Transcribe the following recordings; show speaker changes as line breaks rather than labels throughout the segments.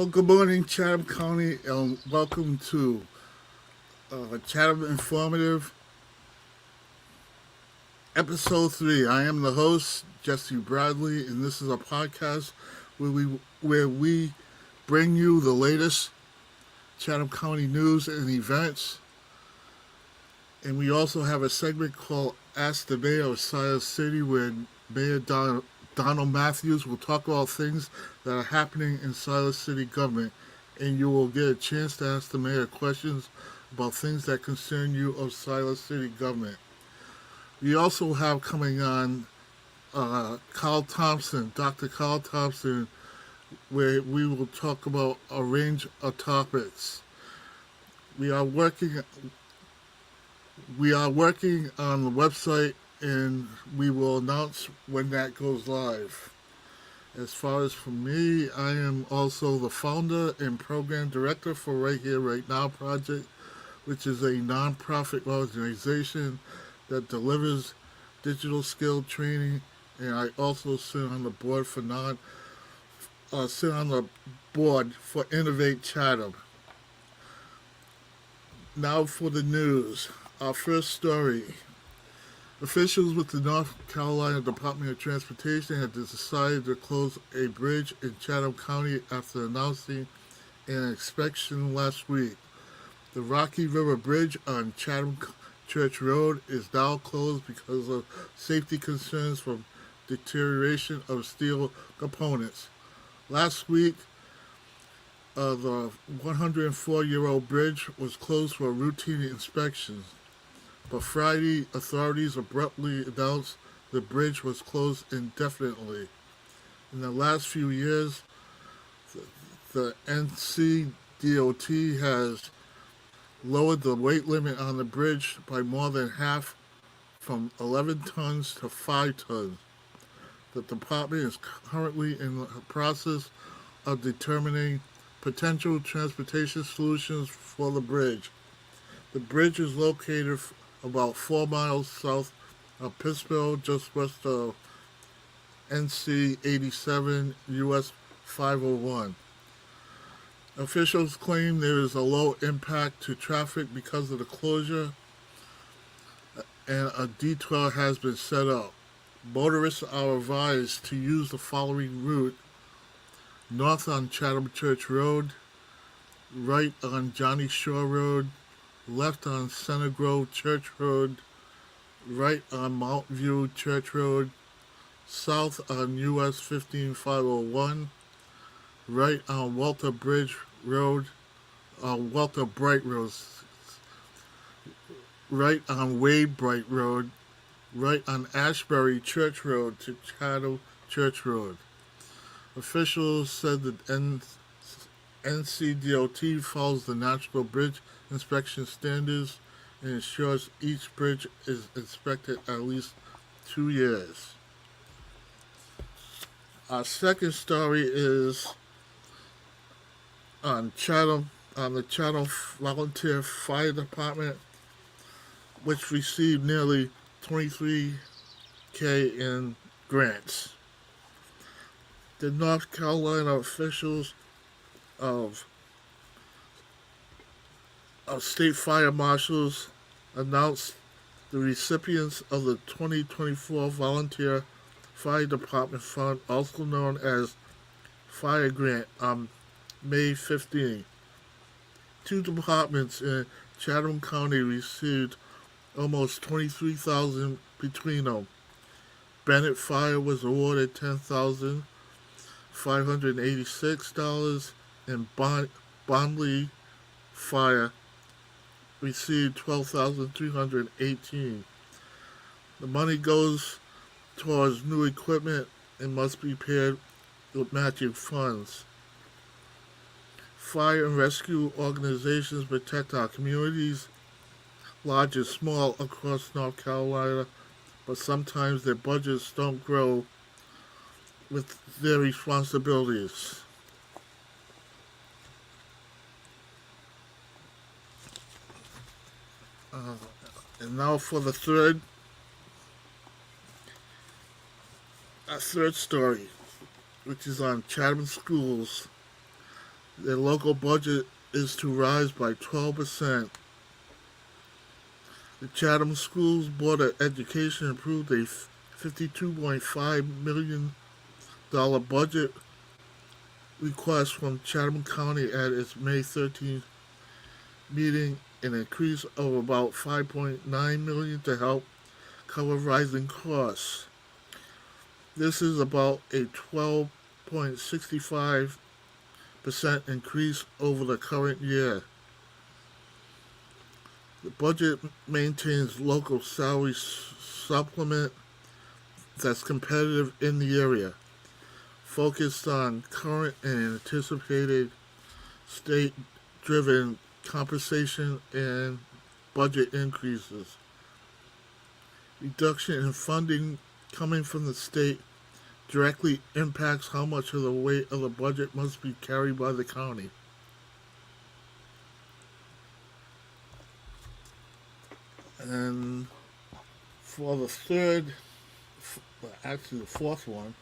Well, good morning, Chatham County, and welcome to Chatham Informative, Episode 3. I am the host, Jesse Bradley, and this is a podcast where we bring you the latest Chatham County news and events. And we also have a segment called Ask the Mayor of Siler City, where Mayor Donald Matthews will talk about things that are happening in Siler City government, and you will get a chance to ask the mayor questions about things that concern you of Siler City government. We also have coming on Carl Thompson, Dr. Carl Thompson, where we will talk about a range of topics. We are working we are working on the website, and we will announce when that goes live. As far as for me, I am also the founder and program director for Right Here, Right Now project, which is a nonprofit organization that delivers digital skill training, and I also sit on the board for Innovate Chatham. Now for the news. Our first story. Officials with the North Carolina Department of Transportation have decided to close a bridge in Chatham County after announcing an inspection last week. The Rocky River Bridge on Chatham Church Road is now closed because of safety concerns from deterioration of steel components. Last week, the 104-year-old bridge was closed for routine inspections. But Friday, authorities abruptly announced the bridge was closed indefinitely. In the last few years, the NCDOT has lowered the weight limit on the bridge by more than half, from 11 tons to 5 tons. The department is currently in the process of determining potential transportation solutions for the bridge. The bridge is located about 4 miles south of Pittsburgh, just west of NC 87 US 501. Officials claim there is a low impact to traffic because of the closure, and a detour has been set up. Motorists are advised to use the following route: north on Chatham Church Road, right on Johnny Shore Road, left on Center Grove Church Road, right on Mount View Church Road, south on US 15501, right on Walter Bright Road, right on Wade Bright Road, right on Ashbury Church Road to Chatham Church Road. Officials said that NCDOT follows the National Bridge Inspection Standards and ensures each bridge is inspected at least 2 years. Our second story is on the Chatham Volunteer Fire Department, which received nearly $23,000 in grants. The North Carolina officials of state fire marshals announced the recipients of the 2024 Volunteer Fire Department Fund, also known as Fire Grant, on May 15. 2 departments in Chatham County received almost $23,000 between them. Bennett Fire was awarded $10,586, and Bondley Fire received $12,318. The money goes towards new equipment and must be paired with matching funds. Fire and rescue organizations protect our communities, large and small, across North Carolina, but sometimes their budgets don't grow with their responsibilities. And now for the third story, which is on Chatham schools. Their local budget is to rise by 12%. The Chatham Schools Board of Education approved a $52.5 million budget request from Chatham County at its May 13th meeting, an increase of about $5.9 million to help cover rising costs. This is about a 12.65% increase over the current year. The budget maintains local salary supplement that's competitive in the area, focused on current and anticipated state-driven compensation and budget increases. Reduction in funding coming from the state directly impacts how much of the weight of the budget must be carried by the county. And for the fourth one,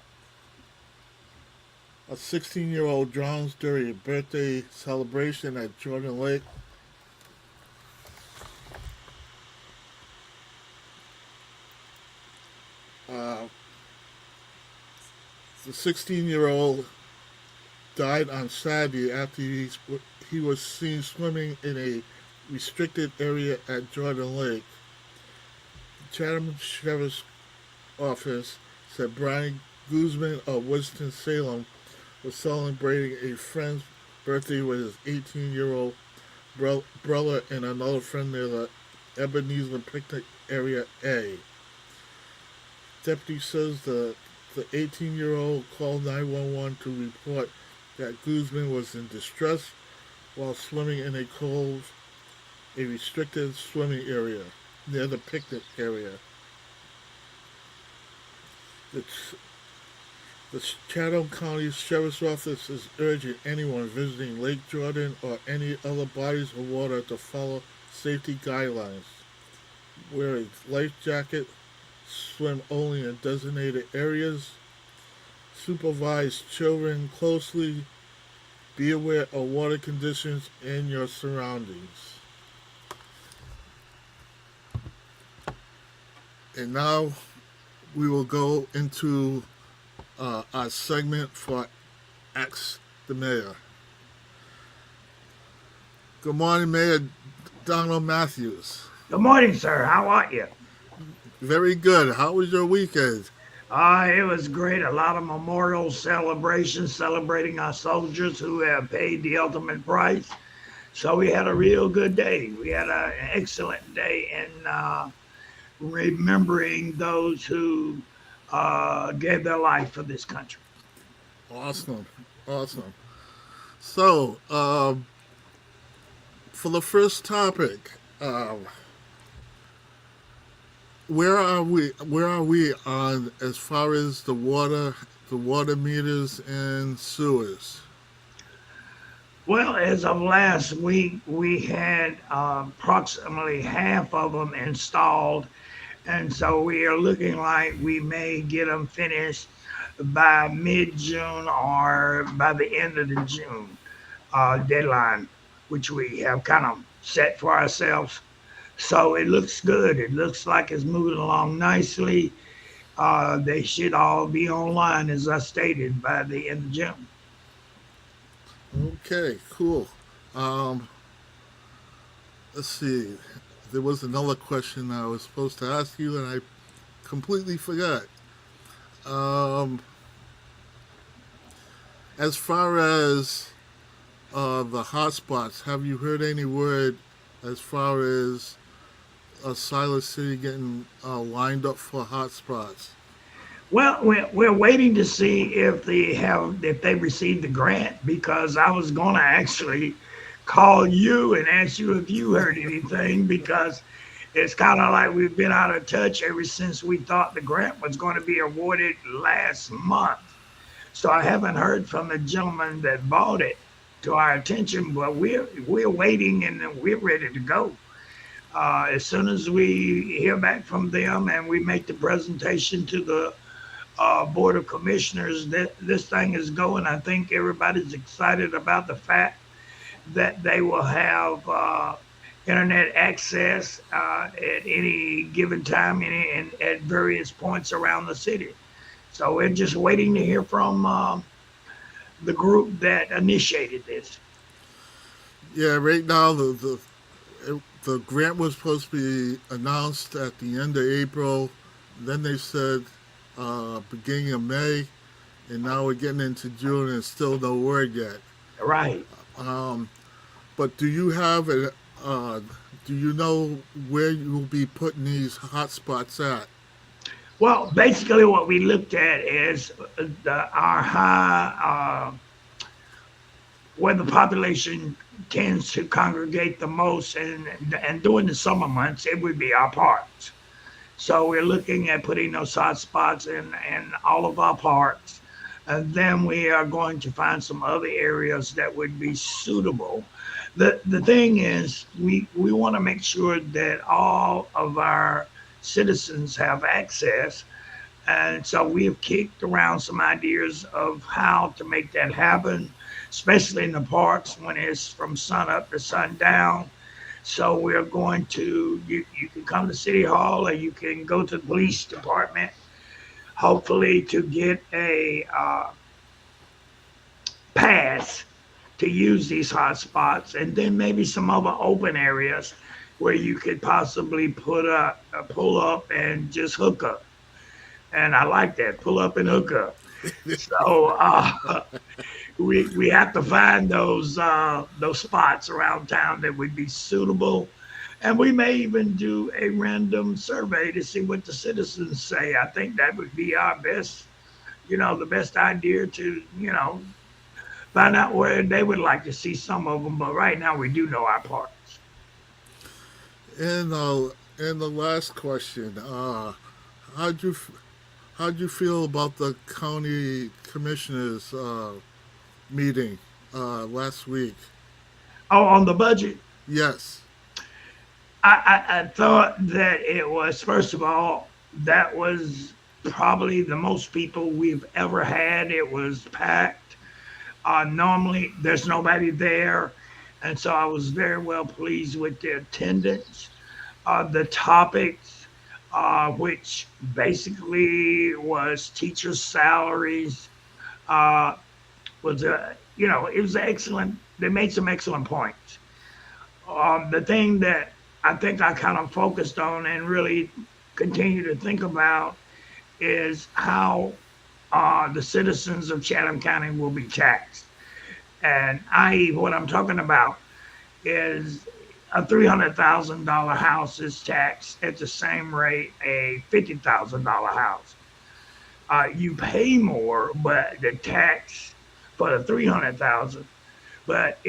a 16-year-old drowns during a birthday celebration at Jordan Lake. The 16-year-old died on Saturday after he was seen swimming in a restricted area at Jordan Lake. The Chatham Sheriff's Office said Brian Guzman of Winston-Salem was celebrating a friend's birthday with his 18-year-old brother and another friend near the Ebenezer picnic area A. Deputy says the 18-year-old called 911 to report that Guzman was in distress while swimming in a restricted swimming area near the picnic area. The Chatham County Sheriff's Office is urging anyone visiting Lake Jordan or any other bodies of water to follow safety guidelines. Wear a life jacket, swim only in designated areas, supervise children closely, be aware of water conditions in your surroundings. And now we will go into our segment for Ask the Mayor. Good morning, Mayor Donald Matthews.
Good morning, sir. How are you?
Very good. How was your weekend?
It was great. A lot of memorial celebrations celebrating our soldiers who have paid the ultimate price. So we had a real good day. We had an excellent day in remembering those who gave their life for this country.
Awesome. So, for the first topic, where are we on as far as the water meters and sewers?
Well, as of last week, we had approximately half of them installed. And so we are looking like we may get them finished by mid-June or by the end of the June deadline, which we have kind of set for ourselves. So it looks good. It looks like it's moving along nicely. They should all be online, as I stated, by the end of June.
Okay, cool. Let's see. There was another question I was supposed to ask you, and I completely forgot. As far as the hotspots, have you heard any word as far as Siler City getting lined up for hotspots?
Well, we're waiting to see if they received the grant, because I was going to actually call you and ask you if you heard anything, because it's kind of like we've been out of touch ever since we thought the grant was going to be awarded last month. So I haven't heard from the gentleman that bought it to our attention, but we're waiting and we're ready to go. As soon as we hear back from them and we make the presentation to the Board of Commissioners that this thing is going. I think everybody's excited about the fact that they will have internet access at any given time and at various points around the city. So we're just waiting to hear from the group that initiated this.
Yeah, right now the grant was supposed to be announced at the end of April. Then they said beginning of May, and now we're getting into June and still no word yet.
Right.
Um, but do you know where you'll be putting these hotspots at?
Well, basically, what we looked at is our high, where the population tends to congregate the most, and during the summer months, it would be our parks. So we're looking at putting those hot spots in all of our parks. And then we are going to find some other areas that would be suitable. The thing is, we want to make sure that all of our citizens have access. And so we have kicked around some ideas of how to make that happen, especially in the parks when it's from sun up to sundown. So we're going to, you can come to City Hall or you can go to the police department, hopefully to get a pass to use these hot spots, and then maybe some other open areas where you could possibly pull up and just hook up. And I like that, pull up and hook up. So we have to find those spots around town that would be suitable, and we may even do a random survey to see what the citizens say. I think that would be our best, the best idea to find out where they would like to see some of them. But right now we do know our parts.
And the last question, how'd you f- how'd you feel about the county commissioners meeting last week?
Oh, on the budget,
Yes.
I thought that it was, first of all, that was probably the most people we've ever had. It was packed. Normally, there's nobody there. And so I was very well pleased with the attendance. The topics, which basically was teachers' salaries, uh, it was excellent. They made some excellent points. The thing that I think I kind of focused on and really continue to think about is how the citizens of Chatham County will be taxed. And what I'm talking about is a $300,000 house is taxed at the same rate a $50,000 house. You pay more, but the tax for the 300,000, but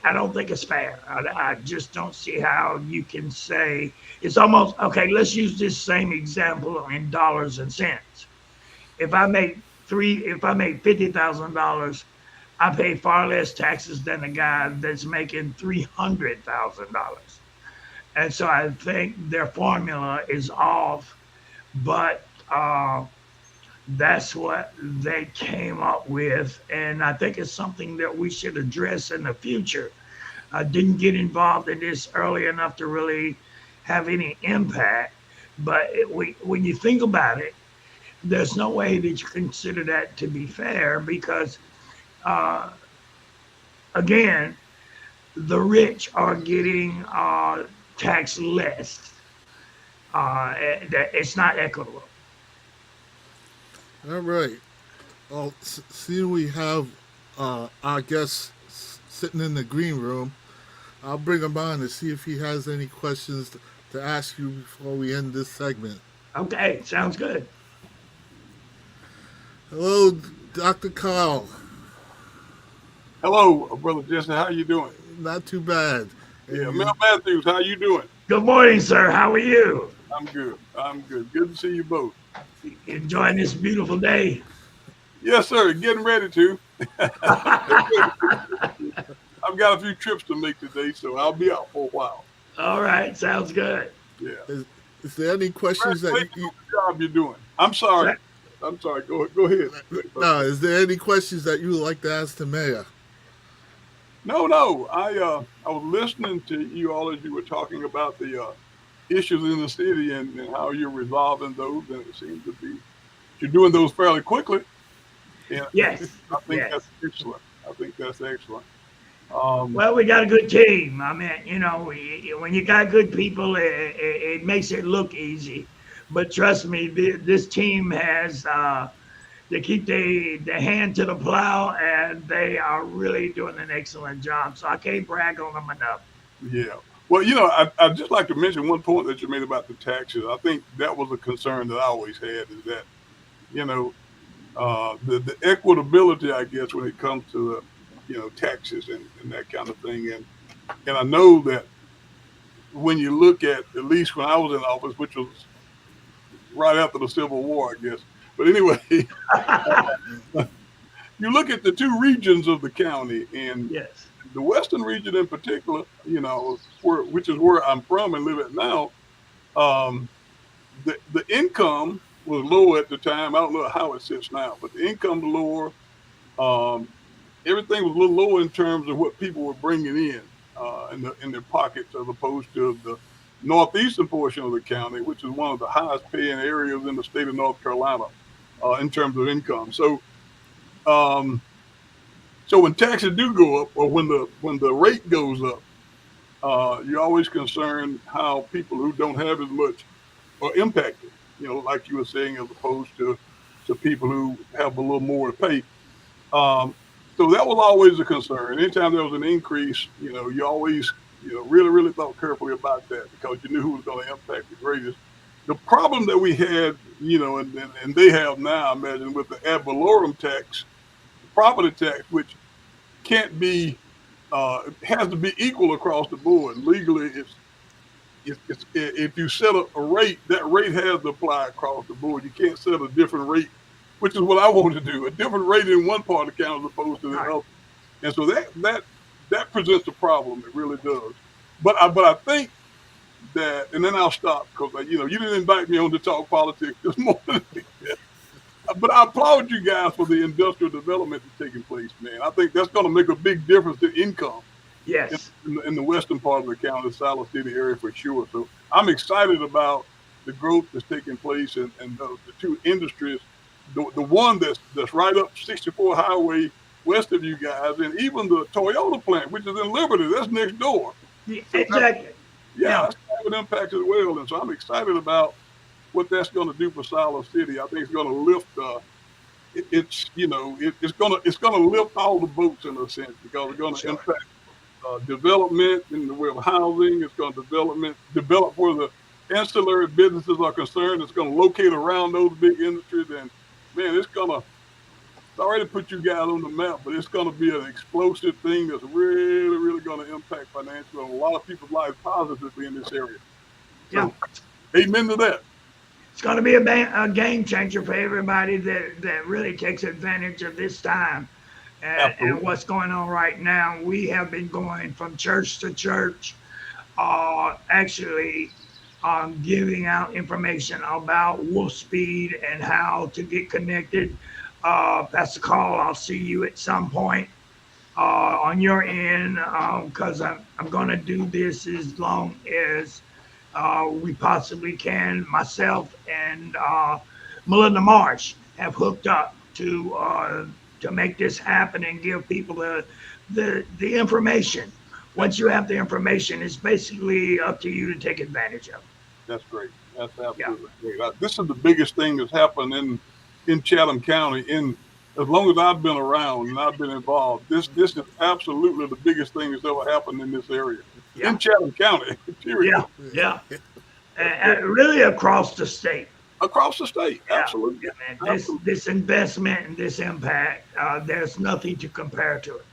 I don't think it's fair. I just don't see how you can say it's almost okay. Let's use this same example in dollars and cents. If I make $50,000, I pay far less taxes than a guy that's making $300,000. And so I think their formula is off, but that's what they came up with. And I think it's something that we should address in the future. I didn't get involved in this early enough to really have any impact. But when you think about it, there's no way that you consider that to be fair because, uh, again, the rich are getting taxed less. It's not equitable.
All right. Well, seeing we have our guest sitting in the green room, I'll bring him on to see if he has any questions to ask you before we end this segment.
Okay, sounds good.
Hello, Dr. Carl.
Hello, brother Jesse. How you doing?
Not too bad.
Yeah,
And
Mel Matthews. How you doing?
Good morning, sir. How are you?
I'm good. I'm good. Good to see you both.
Enjoying this beautiful day?
Yes, sir. Getting ready to. I've got a few trips to make today, so I'll be out for a while.
All right, sounds good.
Yeah.
is there any questions that
Congratulations on the job you're doing. I'm sorry. I'm sorry. Go ahead.
No, is there any questions that you would like to ask the mayor?
No. I was listening to you all as you were talking about the issues in the city and how you're resolving those, and it seems to be you're doing those fairly quickly. And
Yes,
I think that's
yes.
excellent. I think that's excellent. Um,
Well, we got a good team. I mean, when you got good people, it makes it look easy. But trust me, this team has they keep their hand to the plow, and they are really doing an excellent job. So I can't brag on them enough.
yeah. Well, I'd just like to mention one point that you made about the taxes. I think that was a concern that I always had is that, you know, the equitability, I guess, when it comes to, taxes and that kind of thing. And I know that when you look at least when I was in office, which was right after the Civil War, I guess. But anyway, you look at the two regions of the county, and
Yes.
the western region in particular, which is where I'm from and live at now. Um, the income was low at the time. I don't know how it sits now, but the income was lower. Um, Everything was a little lower in terms of what people were bringing in their pockets, as opposed to the northeastern portion of the county, which is one of the highest paying areas in the state of North Carolina in terms of income. Um, so when taxes do go up, or when the rate goes up, you're always concerned how people who don't have as much are impacted. Like you were saying, as opposed to people who have a little more to pay. Um, so that was always a concern. Anytime there was an increase, you always, really, really thought carefully about that because you knew who was going to impact the greatest. The problem that we had, and they have now, I imagine, with the ad valorem tax, the property tax, which can't be, it has to be equal across the board. Legally, it's if you set a rate, that rate has to apply across the board. You can't set a different rate, which is what I want to do, a different rate in one part of the county as opposed to the
Right.
other. And so that presents a problem. It really does. But I think that, and then I'll stop because you didn't invite me on to talk politics this morning. But I applaud you guys for the industrial development that's taking place, man. I think that's going to make a big difference to income in,
Yes.
in the western part of the county, the Siler City area for sure. So I'm excited about the growth that's taking place and the two industries. The one that's right up 64 Highway west of you guys, and even the Toyota plant, which is in Liberty, that's next door.
Yeah,
So
exactly.
yeah,
Yeah.
that's having an impact as well. And so I'm excited about what that's going to do for Siler City. I think it's going to lift. It's going to lift all the boats in a sense because it's going to
Sure.
impact development in the way of housing. It's going to develop where the ancillary businesses are concerned. It's going to locate around those big industries, and man, it's already put you guys on the map, but it's going to be an explosive thing that's really, really going to impact financially on a lot of people's lives positively in this area.
Yeah.
So, amen to that.
It's going to be a game changer for everybody that really takes advantage of this time and
Absolutely.
what's going on right now. We have been going from church to church, actually giving out information about wolf speed and how to get connected. Pastor Carl, I'll see you at some point on your end because I'm going to do this as long as we possibly can. Myself and Melinda Marsh have hooked up to make this happen and give people the information. Once you have the information, it's basically up to you to take advantage of it.
That's great. That's
Yeah,
absolutely great. This is the biggest thing that's happened in Chatham County in as long as I've been around and I've been involved. This is absolutely the biggest thing that's ever happened in this area
yeah,
in Chatham County. Period.
yeah, yeah.
That's great.
Really across the state.
Across the state,
Yeah,
absolutely,
yeah, man. This
absolutely.
this investment and this impact, there's nothing to compare to it.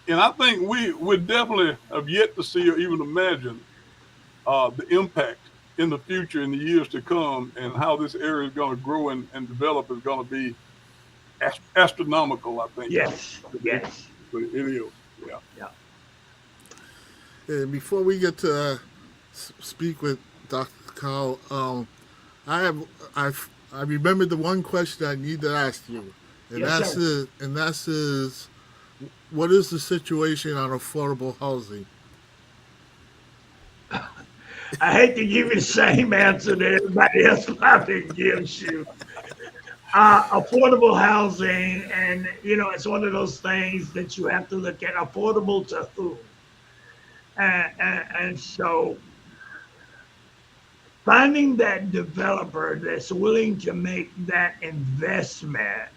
And I think we definitely have yet to see or even imagine the impact in the future in the years to come and how this area is going to grow and develop is going to be astronomical. I think.
Yes, yes,
It is. Yeah.
yeah.
And before we get to speak with Dr. Carl, I have I remember the one question I need to ask you,
Yes, sir.
and that's is, what is the situation on affordable housing?
I hate to give you the same answer that everybody else probably gives you. Affordable housing, and it's one of those things that you have to look at. Affordable to whom? And so finding that developer that's willing to make that investment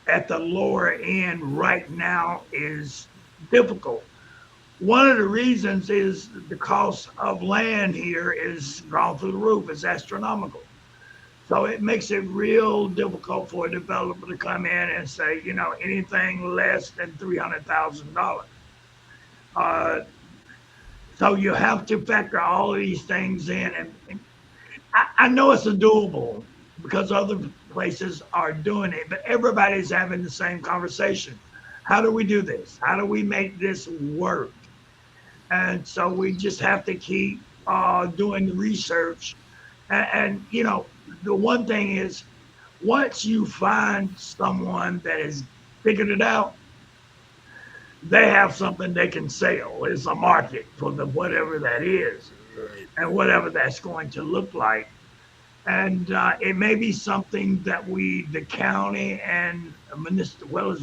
at the lower end right now is difficult. One of the reasons is the cost of land here is gone through the roof. It's astronomical. So it makes it real difficult for a developer to come in and say, anything less than $300,000. Uh, so you have to factor all of these things in. And I know it's a doable because other places are doing it, but everybody's having the same conversation. How do we do this? How do we make this work? And so we just have to keep doing the research. And the one thing is, once you find someone that has figured it out, they have something they can sell. It's a market for the whatever that is,
Right.
and whatever that's going to look like. And it may be something that the county and municipal, well as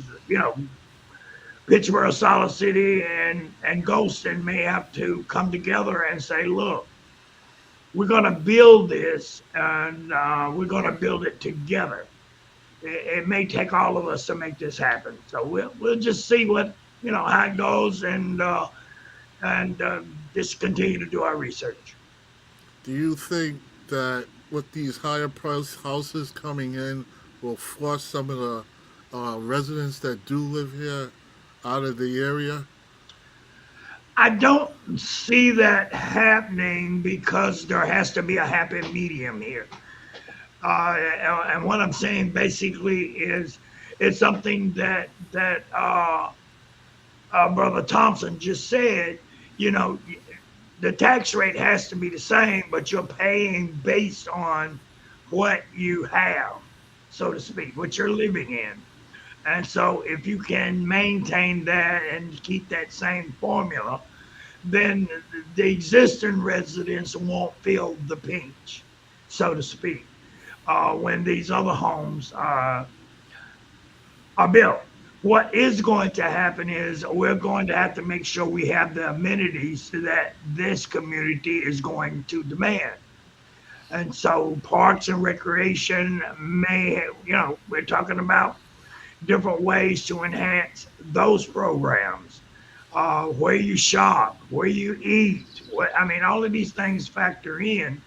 Pittsburgh, Siler City, and Golston may have to come together and say, look, we're going to build this, and we're going to build it together. It may take all of us to make this happen. So we'll just see how it goes, and just continue to do our research.
Do you think that with these higher price houses coming in will force some of the residents that do live here out of the area?
I don't see that happening because there has to be a happy medium here. And what I'm saying basically is it's something that Brother Thompson just said. You know, the tax rate has to be the same, but you're paying based on what you have, so to speak, what you're living in. And so if you can maintain that and keep that same formula, then the existing residents won't feel the pinch, so to speak, when these other homes are built. What is going to happen is we're going to have to make sure we have the amenities that this community is going to demand. And so parks and recreation may, we're talking about different ways to enhance those programs. Where you shop, where you eat. I mean, all of these things factor in.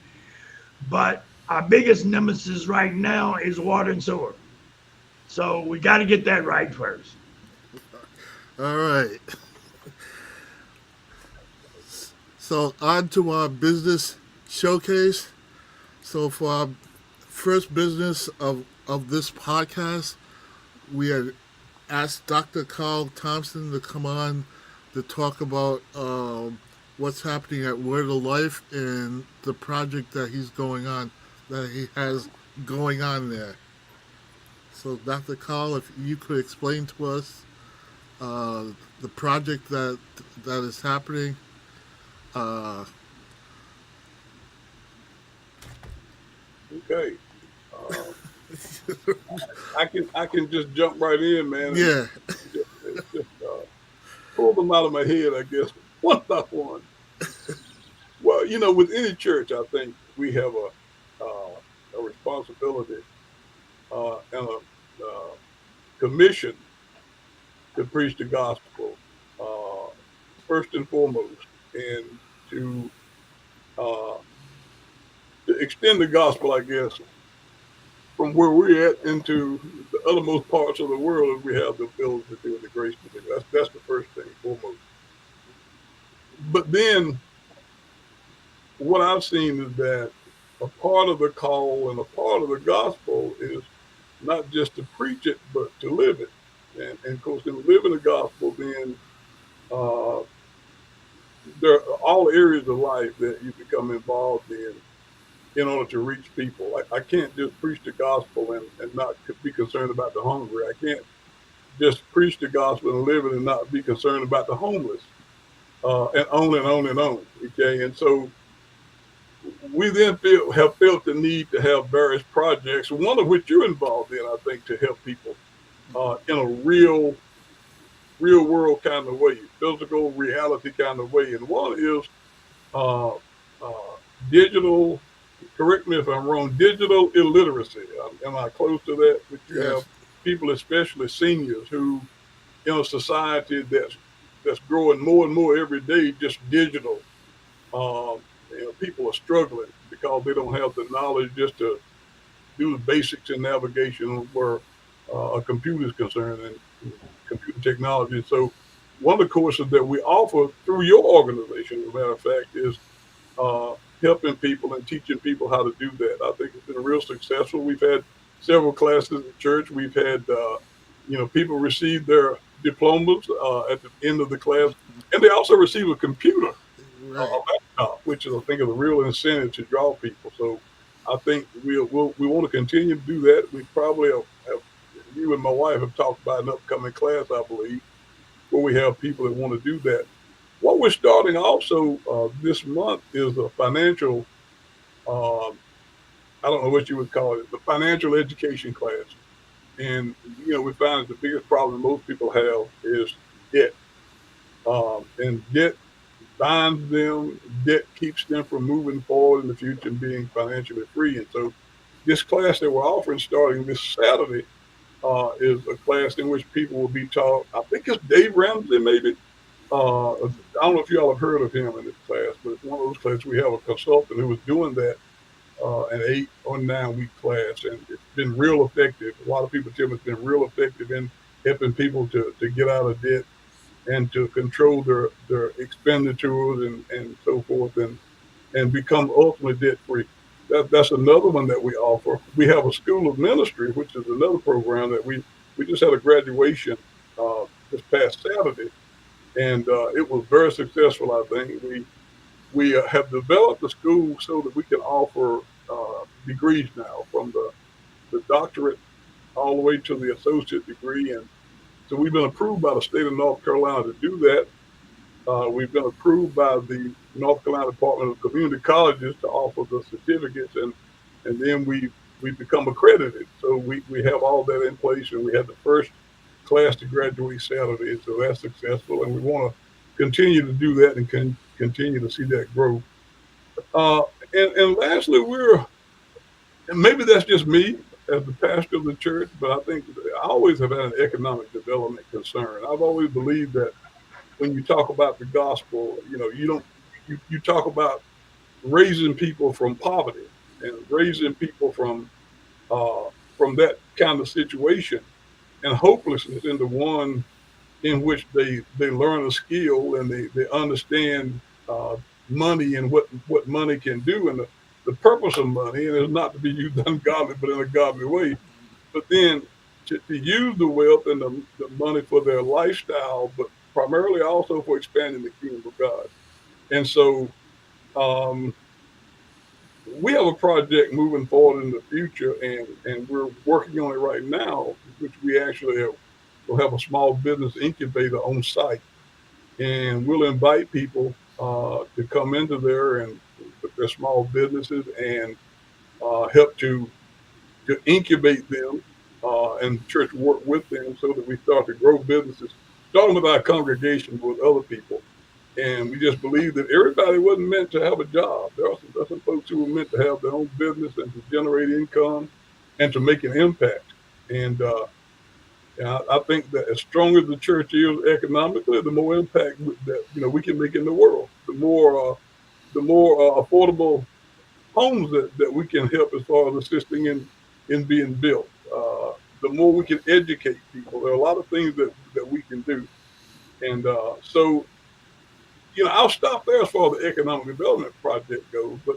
But our biggest nemesis right now is water and sewer. So we got to get that right first.
All right. So on to our business showcase. So for our first business of this podcast, we had asked Dr. Carl Thompson to come on to talk about what's happening at Word of Life and the project that he has going on there. So, Dr. Carl, if you could explain to us uh, the project that is happening. Uh,
Okay. Uh, I can just jump right in, man, and
yeah,
just pull them out of my head, I guess, one by one. Well, with any church, I think we have a responsibility and a commission to preach the gospel uh, first and foremost, and to uh, to extend the gospel, I guess, from where we're at into the othermost parts of the world if we have the ability to do it, the grace to do it. That's the first thing, foremost. But then what I've seen is that a part of the call and a part of the gospel is not just to preach it, but to live it. And of course, in living the gospel, then there are all areas of life that you become involved in. in order to reach people. Like I can't just preach the gospel and not be concerned about the hungry. I can't just preach the gospel and live it and not be concerned about the homeless. And on and on and on. Okay, and so we then have felt the need to have various projects, one of which you're involved in, I think, to help people in a real world kind of way, physical reality kind of way. And one is uh, uh, digital. Correct me if I'm wrong. Digital illiteracy. Am I close to that? But you have
Yes,
people, especially seniors, who in a society that's growing more and more every day, just digital. People are struggling because they don't have the knowledge just to do the basics in navigation where a computer is concerned and computer technology. So one of the courses that we offer through your organization, as a matter of fact, is uh, helping people and teaching people how to do that. I think it's been real successful. We've had several classes at church. We've had, people receive their diplomas at the end of the class, and they also receive a computer, a
right.
laptop, which is, I think, is a real incentive to draw people. So I think we want to continue to do that. We probably have you and my wife have talked about an upcoming class, I believe, where we have people that want to do that. What we're starting also this month is a financial, um, I don't know what you would call it, the financial education class. And, we find that the biggest problem most people have is debt. And debt binds them, debt keeps them from moving forward in the future and being financially free. And so this class that we're offering starting this Saturday is a class in which people will be taught, I think it's Dave Ramsey maybe. I don't know if y'all have heard of him in this class, but it's one of those classes we have a consultant who was doing that an 8 or 9 week class, and it's been real effective. A lot of people tell me it's been real effective in helping people to get out of debt and to control their expenditures and so forth and become ultimately debt free. That's another one that we offer. We have a school of ministry, which is another program that we just had a graduation this past Saturday, and it was very successful. I think we have developed the school so that we can offer degrees now, from the doctorate all the way to the associate degree, and so we've been approved by the state of North Carolina to do that. We've been approved by the North Carolina Department of Community Colleges to offer the certificates, and then we become accredited. So we have all that in place, and we had the first class to graduate Saturday, so that's successful, and we want to continue to do that and continue to see that grow. Uh, and lastly, and maybe that's just me as the pastor of the church, but I think I always have had an economic development concern. I've always believed that when you talk about the gospel, you don't you talk about raising people from poverty and raising people uh, from that kind of situation and hopelessness into one in which they learn a skill and they understand uh, money and what money can do, and the purpose of money, and it's not to be used ungodly but in a godly way, but then to use the wealth and the money for their lifestyle, but primarily also for expanding the kingdom of God. And so um, we have a project moving forward in the future, and we're working on it right now, which we actually will have a small business incubator on site, and we'll invite people to come into there and with their small businesses and help to incubate them, and church work with them so that we start to grow businesses, starting with our congregation, with other people. And we just believe that everybody wasn't meant to have a job. There are some folks who were meant to have their own business and to generate income and to make an impact. And I think that as strong as the church is economically, the more impact that we can make in the world, the more affordable homes that we can help as far as assisting in being built. The more we can educate people. There are a lot of things that we can do. And so, I'll stop there as far as the economic development project goes. But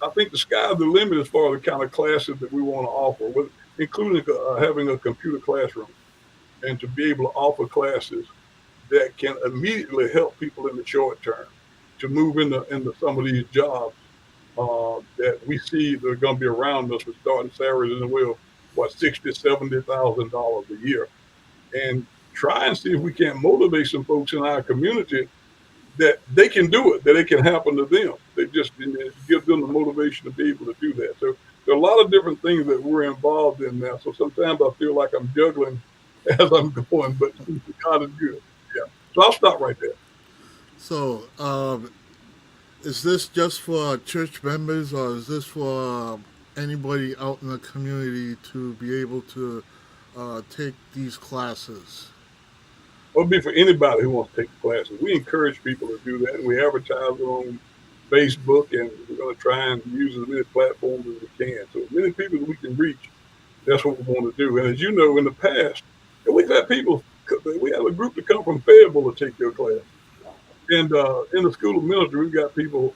I think the sky's the limit as far as the kind of classes that we want to offer, including having a computer classroom and to be able to offer classes that can immediately help people in the short term to move into some of these jobs that we see that are going to be around us with starting salaries as well, what, 60, $70,000 a year, and try and see if we can't motivate some folks in our community that they can do it, that it can happen to them. They just give them the motivation to be able to do that. So there are a lot of different things that we're involved in now. So sometimes I feel like I'm juggling as I'm going, but God is good. Yeah. So I'll stop right there.
So, is this just for church members, or is this for anybody out in the community to be able to take these classes?
It'll be for anybody who wants to take the classes. We encourage people to do that, and we advertise it on Facebook, and we're going to try and use as many platforms as we can. So as many people as we can reach, that's what we want to do. And as you know, in the past, we've had people, we have a group that come from Fayetteville to take your class. And in the School of Ministry, we've got people,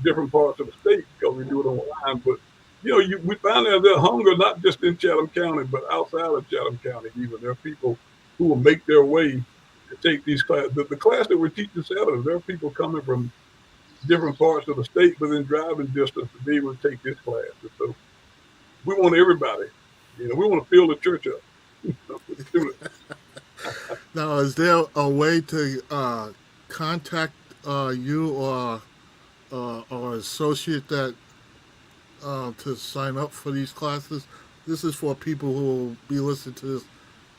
different parts of the state because we do it online. But, we find out there's hunger not just in Chatham County, but outside of Chatham County even. There are people who will make their way to take these classes. The class that we're teaching Saturday, there are people coming from different parts of the state within driving distance to be able to take this class. And so we want everybody, we want to fill the church up. Let's do it.
Now, is there a way to contact you or associate that to sign up for these classes? This is for people who will be listening to this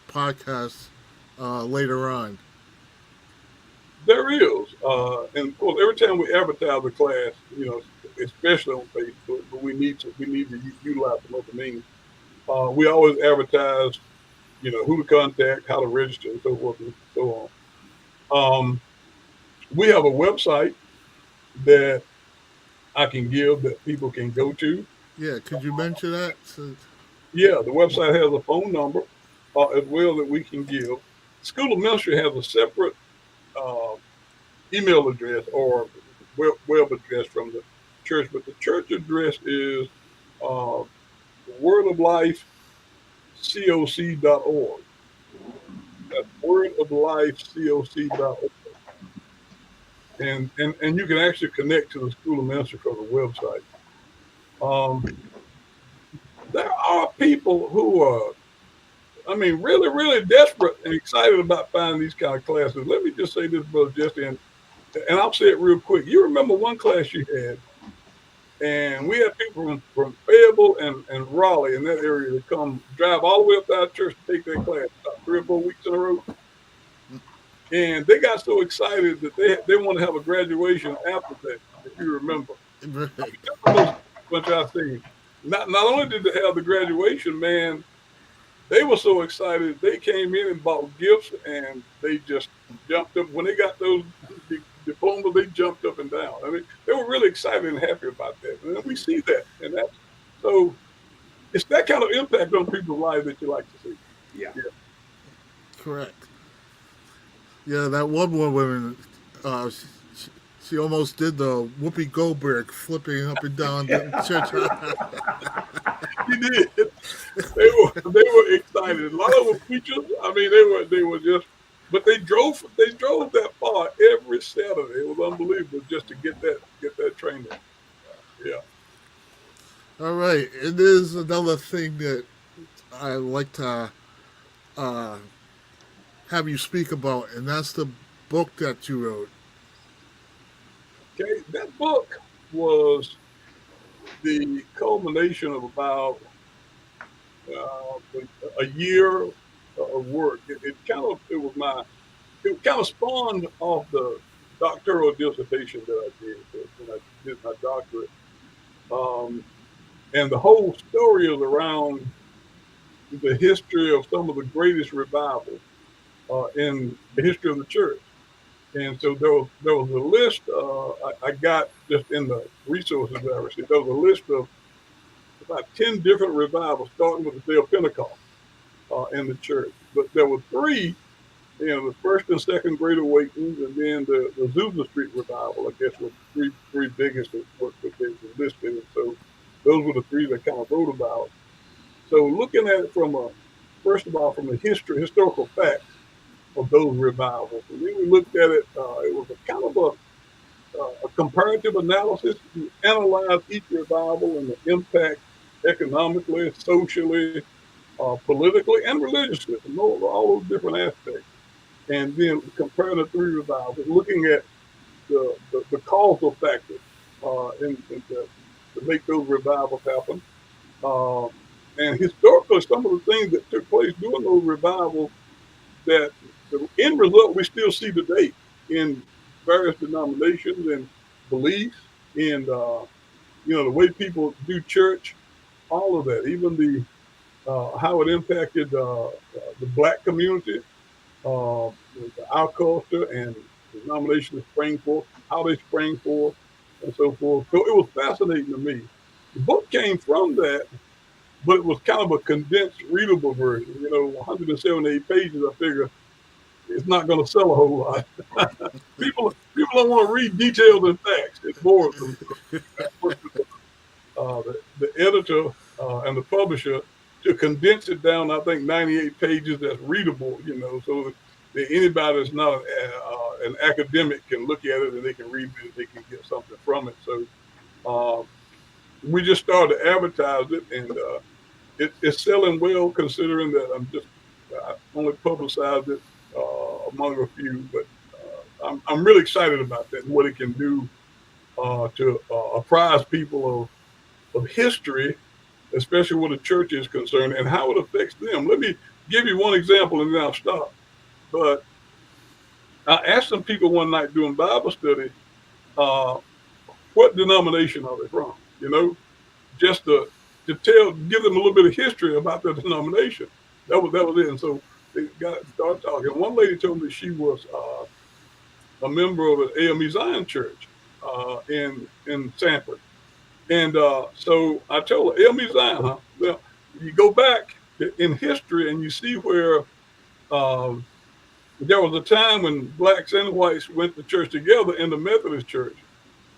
podcast later on.
There is, and of course, every time we advertise a class, especially on Facebook, but we need to utilize some other means. We always advertise, who to contact, how to register, and so forth and so on. We have a website that I can give that people can go to.
Yeah, could you mention that?
Yeah, the website has a phone number as well that we can give. School of Ministry has a separate uh, email address or web address from the church, but the church address is uh, wordoflifecoc.org. That's wordoflifecoc.org. And you can actually connect to the School of Ministry from the website. Um, there are people who are, really, really desperate and excited about finding these kind of classes. Let me just say this, Brother Jesse, and I'll say it real quick. You remember one class you had, and we had people from Fayetteville and Raleigh in that area to come drive all the way up to our church to take that class about 3 or 4 weeks in a row. And they got so excited that they want to have a graduation after that, if you remember. Bunch I seen. Not only did they have the graduation, man, they were so excited. They came in and bought gifts, and they just jumped up. When they got those diplomas, they jumped up and down. They were really excited and happy about that. And we see that. And that's so it's that kind of impact on people's lives that you like to see.
Yeah.
Correct. Yeah, that one woman, she almost did the Whoopi Goldberg flipping up and down the church.
She did. They were excited. A lot of them preachers. They were just, but they drove that far every Saturday. It was unbelievable just to get that training. Yeah.
All right, and there's another thing that I like to have you speak about, and that's the book that you wrote.
Okay, that book was the culmination of about a year of work. It kind of spawned off the doctoral dissertation that I did when I did my doctorate, and the whole story is around the history of some of the greatest revivals in the history of the church. And so there was a list I got just in the resources that I received. There was a list of about 10 different revivals, starting with the day of Pentecost in the church. But there were 3, the first and second Great Awakenings, and then the Azusa Street revival, I guess, were the three biggest of what they were listed. And so those were the 3 that kind of wrote about. So looking at it first of all, from the historical facts of those revivals. And then we looked at it, it was a kind of a comparative analysis to analyze each revival and the impact economically, socially, politically, and religiously, from all those different aspects. And then comparing the three revivals, looking at the causal factors to make those revivals happen. Um, and historically, some of the things that took place during those revivals that the end result we still see today in various denominations and beliefs and the way people do church, all of that, even the how it impacted the black community, uh, our culture and the denomination that sprang forth, how they sprang forth, and so forth. So it was fascinating to me. The book came from that, but it was kind of a condensed, readable version. 178 pages. I figure it's not going to sell a whole lot. People don't want to read details and facts. It's more of them. The editor and the publisher to condense it down. I think 98 pages that's readable. So that anybody that's not an academic can look at it and they can read it and they can get something from it. So we just started to advertise it, and it's selling well considering that I only publicized it among a few, but I'm really excited about that and what it can do to apprise people of history, especially where the church is concerned, and how it affects them. Let me give you one example and then I'll stop. But I asked some people one night doing Bible study, uh, what denomination are they from? Just to give them a little bit of history about their denomination. That was it. And so they started talking. One lady told me she was a member of an AME Zion church in Sanford. And so I told her, AME Zion, huh? Well, you go back in history and you see where um, there was a time when blacks and whites went to church together in the Methodist church.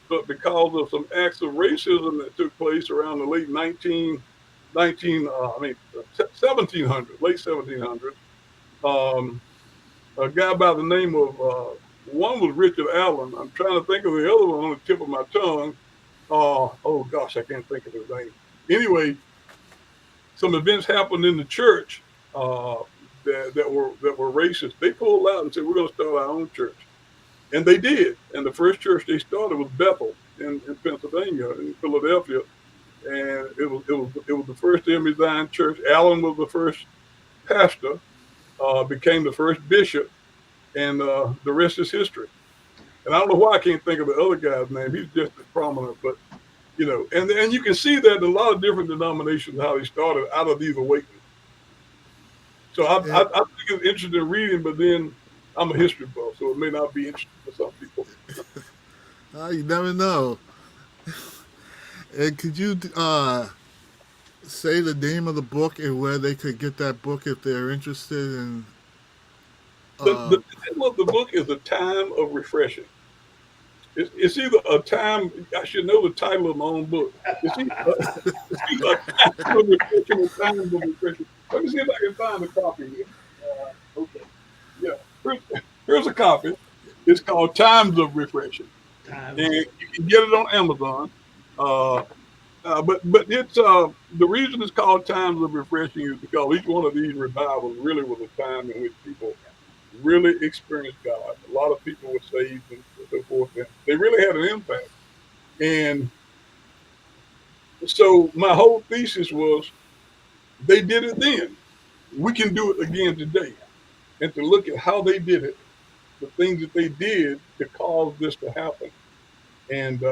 But because of some acts of racism that took place around the late 1700s, late 1700s, a guy by the name of, one was Richard Allen. I'm trying to think of the other one on the tip of my tongue. Oh gosh, I can't think of his name. Anyway, some events happened in the church that were racist. They pulled out and said, "We're going to start our own church." And they did. And the first church they started was Bethel in Pennsylvania, in Philadelphia. And it was the first AME Zion church. Allen was the first pastor, became the first bishop, and the rest is history. And I don't know why I can't think of the other guy's name. He's just as prominent, but and you can see that in a lot of different denominations how they started out of these awakenings. So I
And,
think it's interesting reading, but then I'm a history buff, so it may not be interesting for some people.
you never know. And could you say the name of the book and where they could get that book if they're interested in?
The
Uh,
title of the book is A Time of Refreshing. It's either a time, I should know the title of my own book. It's either a time of refreshing or times of refreshing. Let me see if I can find a copy here. Okay. Yeah. Here's a copy. It's called Times of Refreshing. And
Times.
you can get it on Amazon. Uh, but it's the reason it's called Times of Refreshing is because each one of these revivals really was a time in which people really experienced God. A lot of people were saved and so forth. And they really had an impact. And so my whole thesis was they did it then. We can do it again today. And to look at how they did it, the things that they did to cause this to happen. And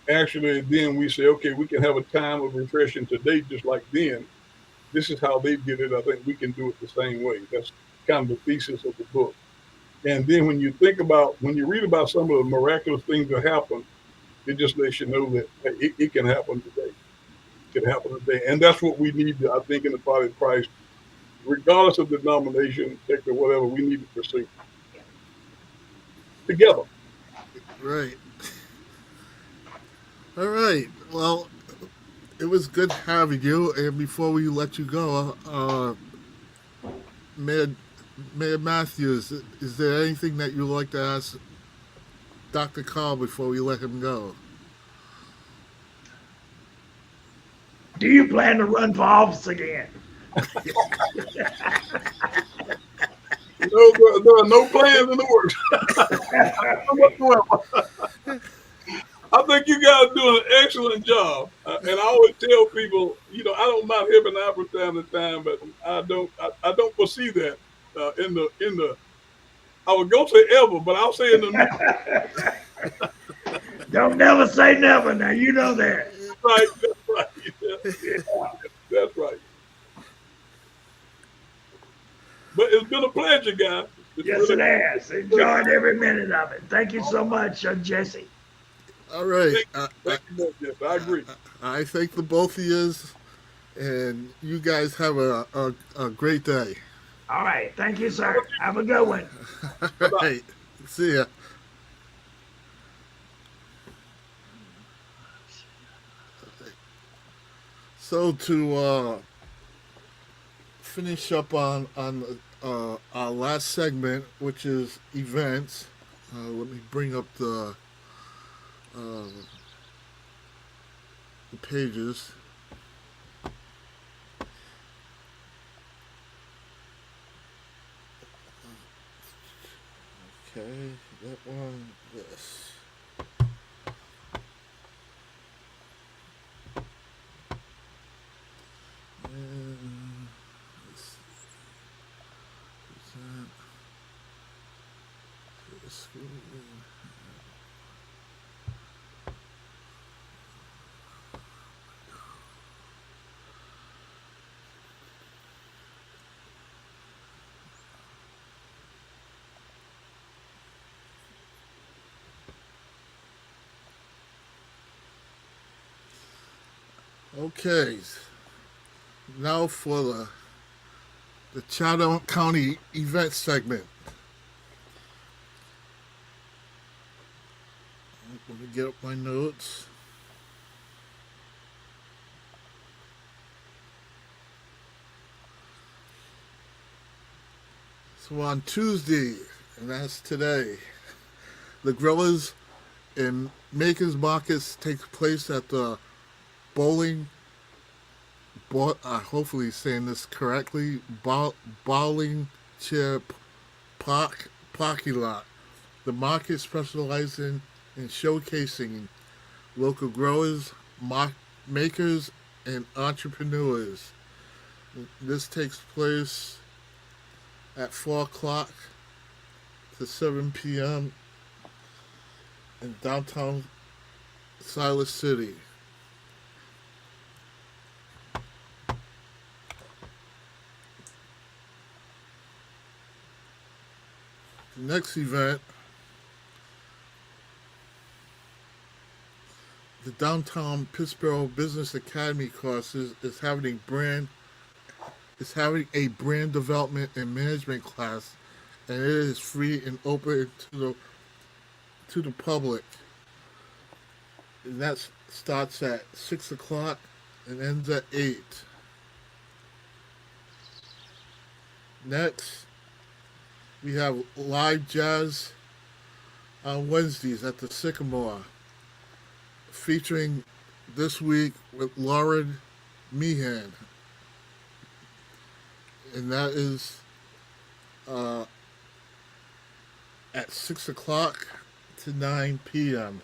actually, then we say, okay, we can have a time of refreshing today, just like then. This is how they did it. I think we can do it the same way. That's kind of the thesis of the book. And then when you read about some of the miraculous things that happen, it just lets you know that hey, it can happen today. It can happen today. And that's what we need, I think, in the body of Christ, regardless of denomination, sector, whatever, we need to pursue together.
right. All right. Well, it was good having you. And before we let you go, Mayor, Mayor Matthews, is there anything that you'd like to ask Dr. Carl before we let him go.
Do you plan to run for office again?
No, there are no plans in the works. Whatsoever. I think you guys do an excellent job, and I always tell people, I don't mind helping out from time to time, but I don't foresee that in the. I would go say ever, but I'll say in the near.
Don't never say never. Now you know that.
Right, that's right, yeah, that's right. But it's been a pleasure, guys. It's
Yes, it
really
has. Enjoyed every minute of it. Thank you so much, Jesse.
All right.
thank you much, yes, I agree.
I thank the both of you, and you guys have a great day.
All right. Thank you, sir. Have a good one.
All right. See ya. So to finish up on our last segment, which is events, let me bring up uh, the pages. Okay, that one, this. And let's see. Present. Share screen. Okay, now for the Chatham County event segment. Let me get up my notes. So on Tuesday, and that's today, the Growers and Makers Markets takes place at the bowling, hopefully saying this correctly, bowling chair parking lot. The market specializes in showcasing local growers, makers, and entrepreneurs. This takes place at 4 o'clock to 7 p.m. in downtown Siler City. The next event, the Downtown Pittsburgh Business Academy courses is having a brand development and management class, and it is free and open to the public. And that starts at 6 o'clock and ends at 8. Next, we have live jazz on Wednesdays at the Sycamore, featuring this week with Lauren Meehan. And that is at 6 o'clock to 9 p.m.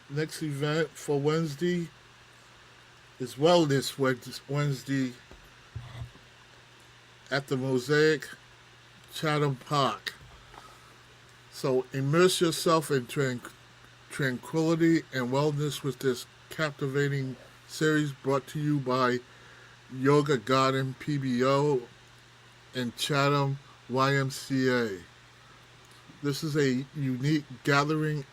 Next event for Wednesday is Wellness Wednesday at the Mosaic Chatham Park. So immerse yourself in tranquility and wellness with this captivating series brought to you by Yoga Garden PBO and Chatham YMCA. This is a unique gathering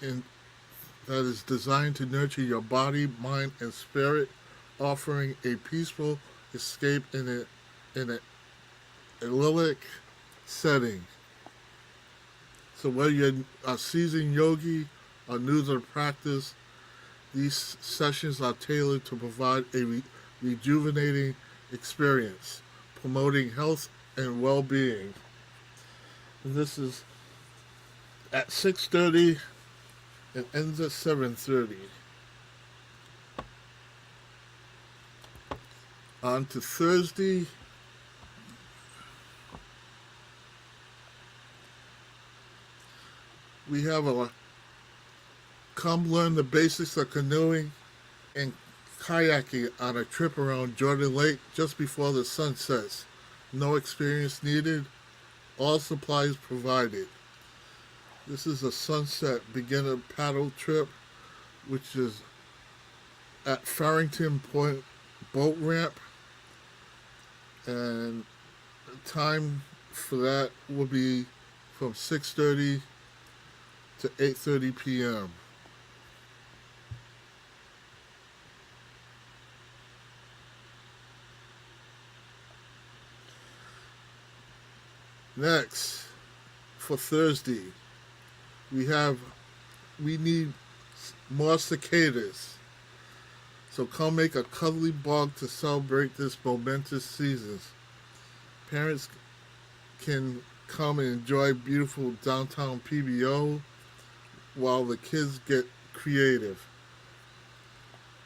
that is designed to nurture your body, mind, and spirit, offering a peaceful escape in an idyllic setting. So whether you're a seasoned yogi or new to the practice, these sessions are tailored to provide a rejuvenating experience, promoting health and well-being. This is at 6:30 and ends at 7:30. On to Thursday. We have a come learn the basics of canoeing and kayaking on a trip around Jordan Lake just before the sun sets. No experience needed. All supplies provided. This is a sunset beginner paddle trip, which is at Farrington Point Boat Ramp. And the time for that will be from 6:30 to 8:30 p.m. Next, for Thursday, we need more cicadas. So come make a cuddly bog to celebrate this momentous season. Parents can come and enjoy beautiful downtown PBO while the kids get creative.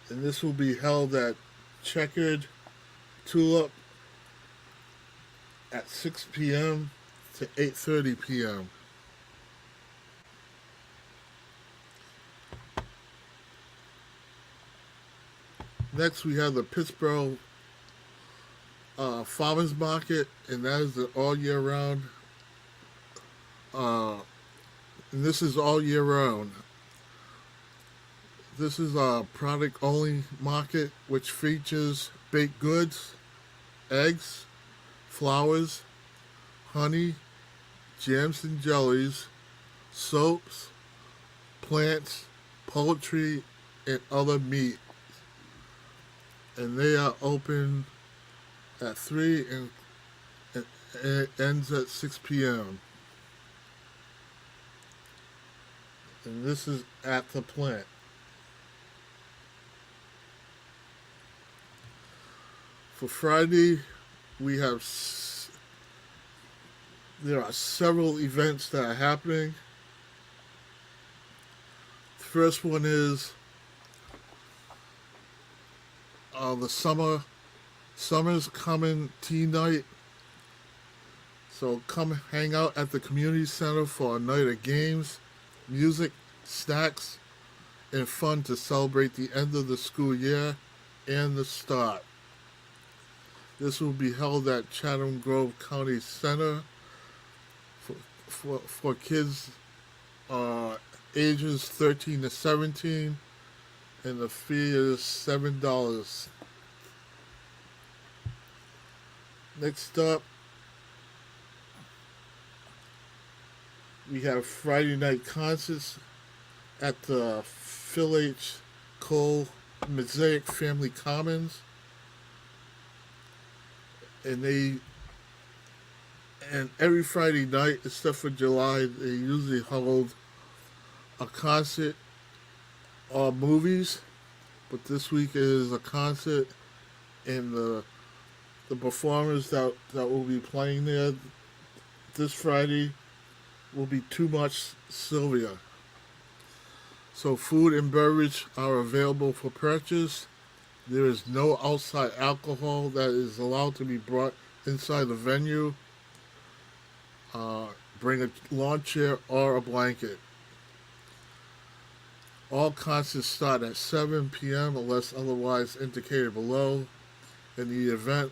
And this will be held at Checkered Tulip at 6 p.m. to 8:30 p.m. Next, we have the Pittsburgh Farmers Market, and that is the all year round. And this is all year round. This is a product only market which features baked goods, eggs, flowers, honey, jams and jellies, soaps, plants, poultry, and other meat. And they are open at 3 and it ends at 6 p.m. And this is at the plant. For Friday, there are several events that are happening. The first one is the Summer's Coming Tea Night. So come hang out at the community center for a night of games, music, snacks, and fun to celebrate the end of the school year and the start. This will be held at Chatham County Center for kids ages 13 to 17, and the fee is $7. Next up, we have Friday night concerts at the Phil H. Cole Mosaic Family Commons. And every Friday night, except for July, they usually hold a concert or movies. But this week is a concert, and the performers that will be playing there this Friday will be Too Much Sylvia. So food and beverage are available for purchase. There is no outside alcohol that is allowed to be brought inside the venue. Bring a lawn chair or a blanket. All concerts start at 7 p.m. unless otherwise indicated below, and the event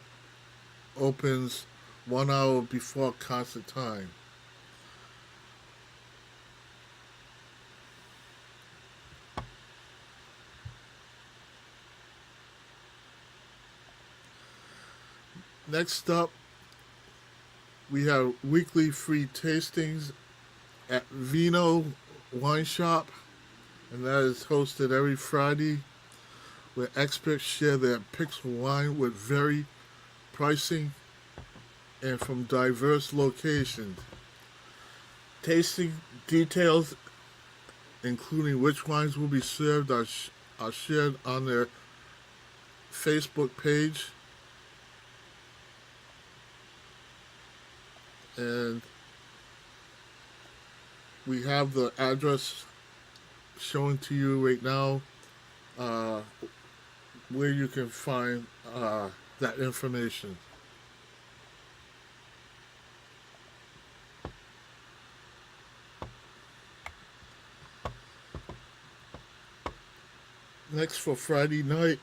opens 1 hour before concert time. Next up, we have weekly free tastings at Vino Wine Shop, and that is hosted every Friday, where experts share their picks of wine with varied pricing and from diverse locations. Tasting details, including which wines will be served, are shared on their Facebook page. And we have the address showing to you right now, uh, where you can find that information. Next for Friday night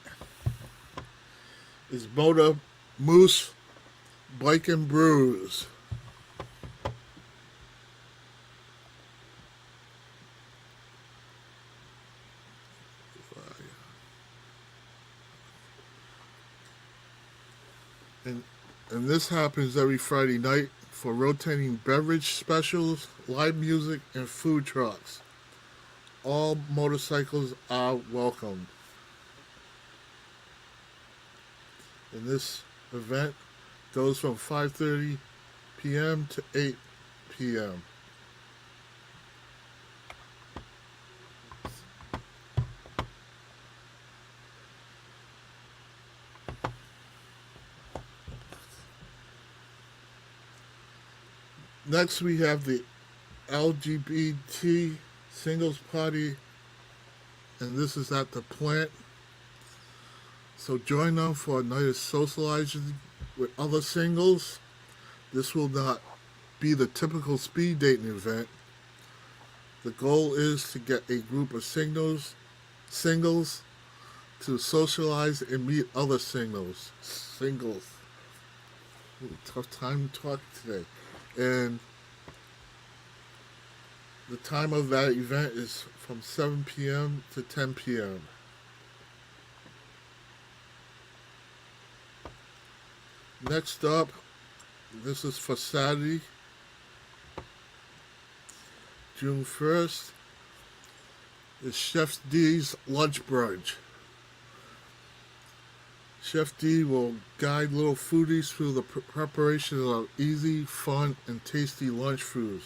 is Motor Moose Bike and Brews. And and this happens every Friday night for rotating beverage specials, live music, and food trucks. All motorcycles are welcome. And this event goes from 5:30 p.m. to 8 p.m. Next, we have the LGBT singles party, and this is at the plant. So join them for a night of socializing with other singles. This will not be the typical speed dating event. The goal is to get a group of singles to socialize and meet other singles. Ooh, tough time to talk today. And the time of that event is from 7 p.m. to 10 p.m. Next up, this is for Saturday, June 1st, is Chef D's Lunch Brunch. Chef D will guide little foodies through the preparation of easy, fun, and tasty lunch foods.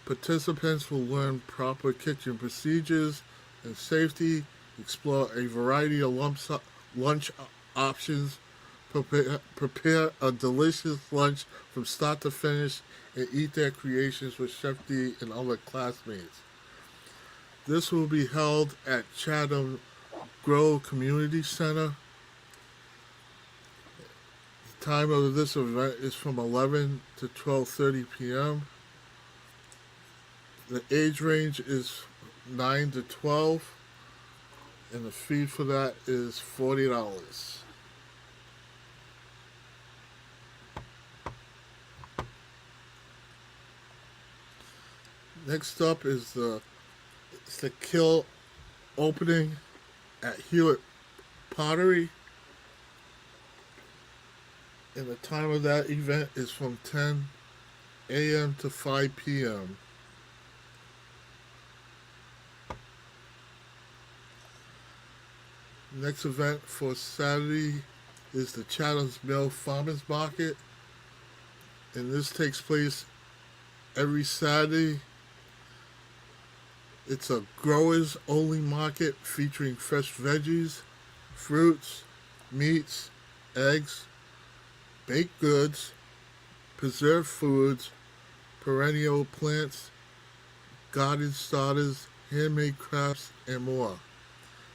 Participants will learn proper kitchen procedures and safety, explore a variety of lunch options, prepare a delicious lunch from start to finish, and eat their creations with Chef D and other classmates. This will be held at Chatham Grove Community Center. The time of this event is from 11 to 12:30 p.m. The age range is 9 to 12, and the fee for that is $40. Next up is the Kill opening at Hewitt Pottery. And the time of that event is from 10 a.m. to 5 p.m. Next event for Saturday is the Chatham's Mill Farmers Market. And this takes place every Saturday. It's a growers only market featuring fresh veggies, fruits, meats, eggs, baked goods, preserved foods, perennial plants, garden starters, handmade crafts, and more.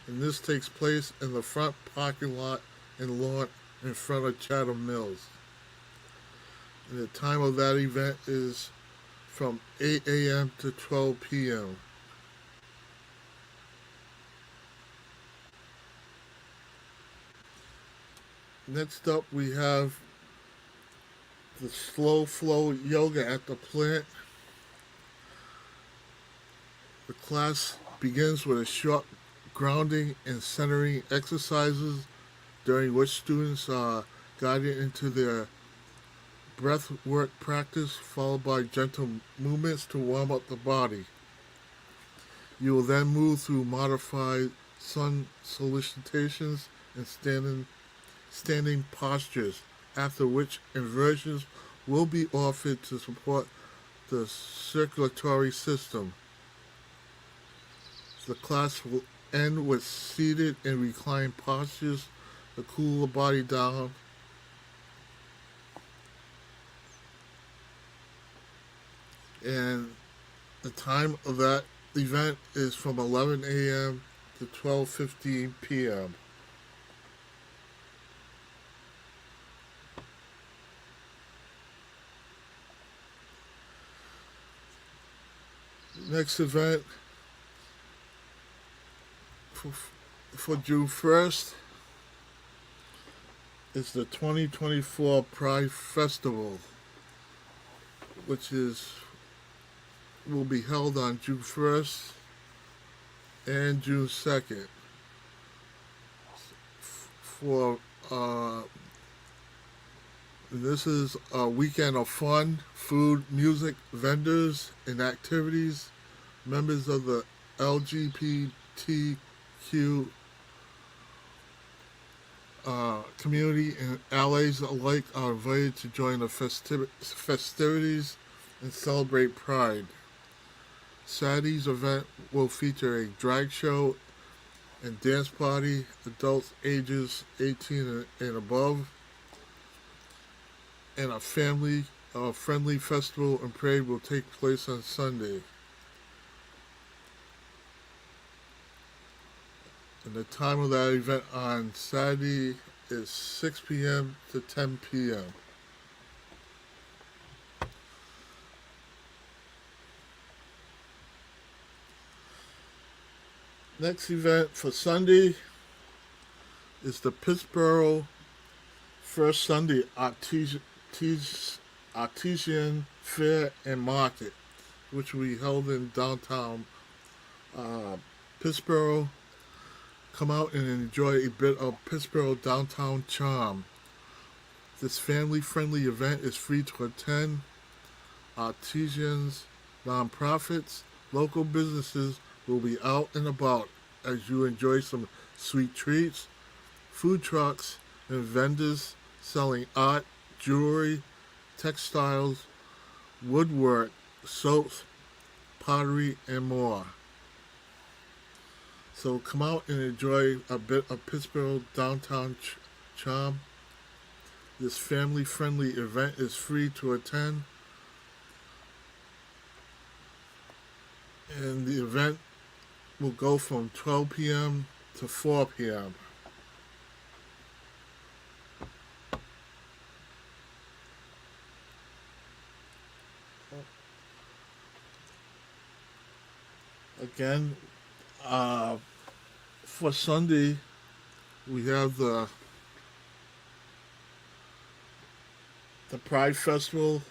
And this takes place in the front parking lot and lawn in front of Chatham Mills. And the time of that event is from 8 a.m. to 12 p.m. Next up, we have the Slow Flow Yoga at the plant. The class begins with a short grounding and centering exercises, during which students are guided into their breath work practice, followed by gentle movements to warm up the body. You will then move through modified sun salutations and standing postures, after which inversions will be offered to support the circulatory system. The class will end with seated and reclined postures to cool the body down. And The time of that event is from 11 a.m. to 12:15 p.m. Next event for, for June 1st is the 2024 Pride Festival, which will be held on June 1st and June 2nd. For this is a weekend of fun, food, music, vendors, and activities. Members of the LGBTQ community and allies alike are invited to join the festivities and celebrate Pride. Saturday's event will feature a drag show and dance party, adults ages 18 and above, and a friendly festival and parade will take place on Sunday. And the time of that event on Saturday is 6 p.m. to 10 p.m. Next event for Sunday is the Pittsburgh First Sunday Artesian Fair and Market, which will be held in downtown Pittsburgh. Come out and enjoy a bit of Pittsburgh downtown charm. This family-friendly event is free to attend. Artisans, nonprofits, local businesses will be out and about as you enjoy some sweet treats, food trucks, and vendors selling art, jewelry, textiles, woodwork, soaps, pottery, and more. So come out and enjoy a bit of Pittsburgh downtown charm. This family-friendly event is free to attend. And the event will go from 12 p.m. to 4 p.m. Again, for Sunday, we have the Pride Festival,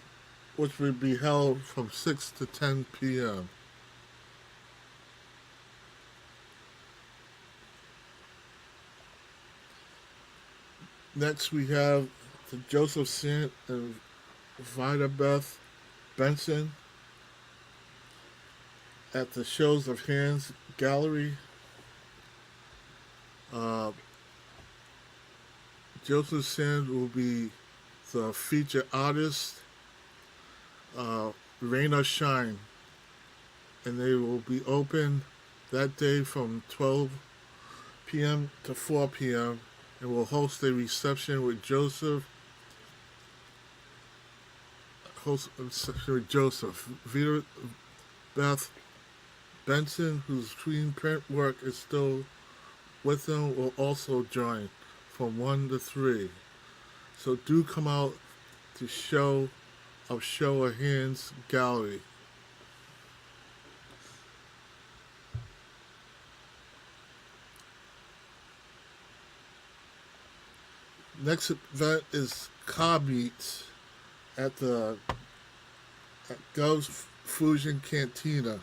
which will be held from 6 to 10 p.m. Next, we have the Joseph Sant and Vida Beth Benson at the Shows of Hands Gallery. Joseph Sant will be the featured artist, Rain or Shine, and they will be open that day from 12 p.m. to 4 p.m. and will host a reception with Joseph. Vida Beth Benson, whose screen print work is still with them, will also join from 1 to 3. So do come out to Show of Hands Gallery. Next event is Cobb Meets at Gov's Fusion Cantina.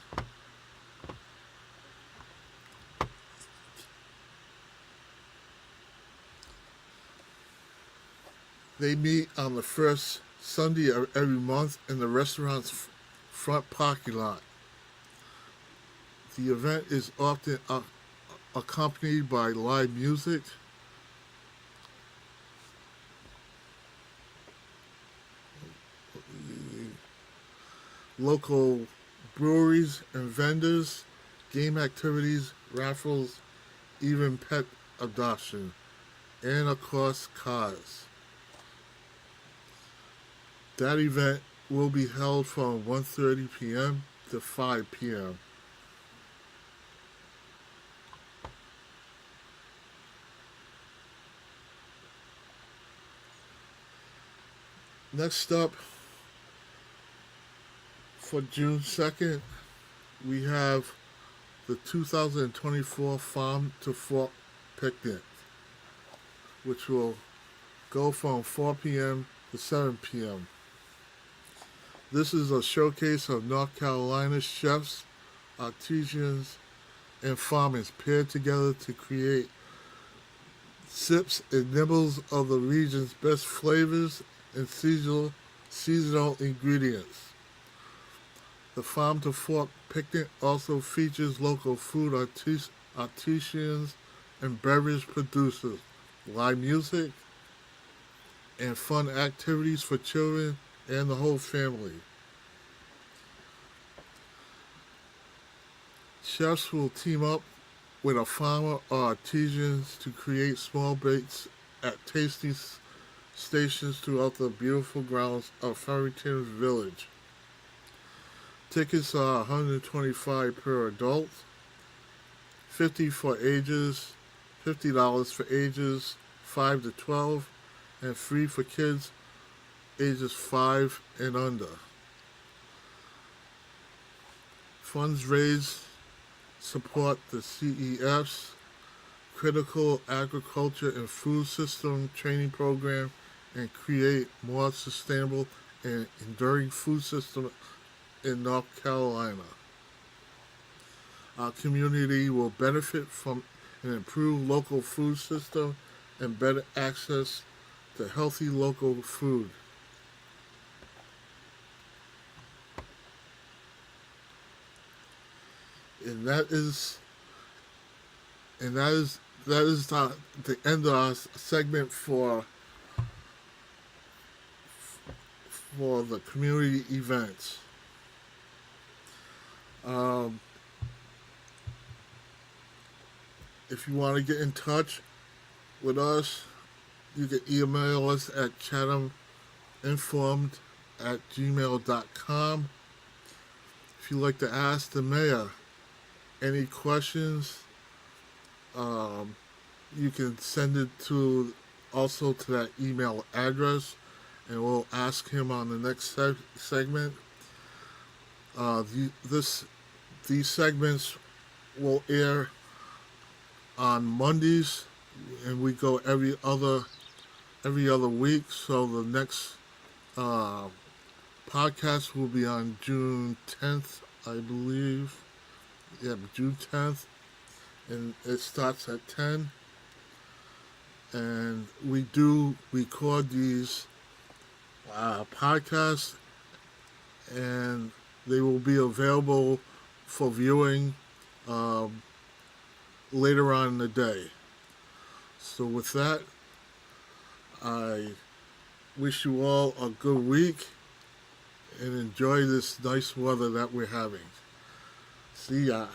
They meet on the first Sunday of every month in the restaurant's front parking lot. The event is often accompanied by live music. Local breweries and vendors, game activities, raffles, even pet adoption, and of course cars. That event will be held from 1:30 p.m. to 5 p.m. Next up, for June 2nd, we have the 2024 Farm to Fork Picnic, which will go from 4 p.m. to 7 p.m. This is a showcase of North Carolina chefs, artisans, and farmers paired together to create sips and nibbles of the region's best flavors and seasonal ingredients. The Farm to Fork Picnic also features local food artisans and beverage producers, live music, and fun activities for children and the whole family. Chefs will team up with a farmer or artisans to create small baits at tasting stations throughout the beautiful grounds of Farrington Village. Tickets are $125 per adult, $50 for $50 for ages 5 to 12, and free for kids ages 5 and under. Funds raised support the CEF's Critical Agriculture and Food System Training Program and create more sustainable and enduring food system in North Carolina. Our community will benefit from an improved local food system and better access to healthy local food. And that is the end of our segment for the community events. If you want to get in touch with us, you can email us at chathaminformed@gmail.com. If you'd like to ask the mayor any questions, you can send it to that email address, and we'll ask him on the next segment. These segments will air on Mondays, and we go every other week. So the next podcast will be on June 10th, I believe. Yeah, June 10th, and it starts at 10. And we do record these podcasts, and they will be available for viewing later on in the day. So with that, I wish you all a good week and enjoy this nice weather that we're having. See ya.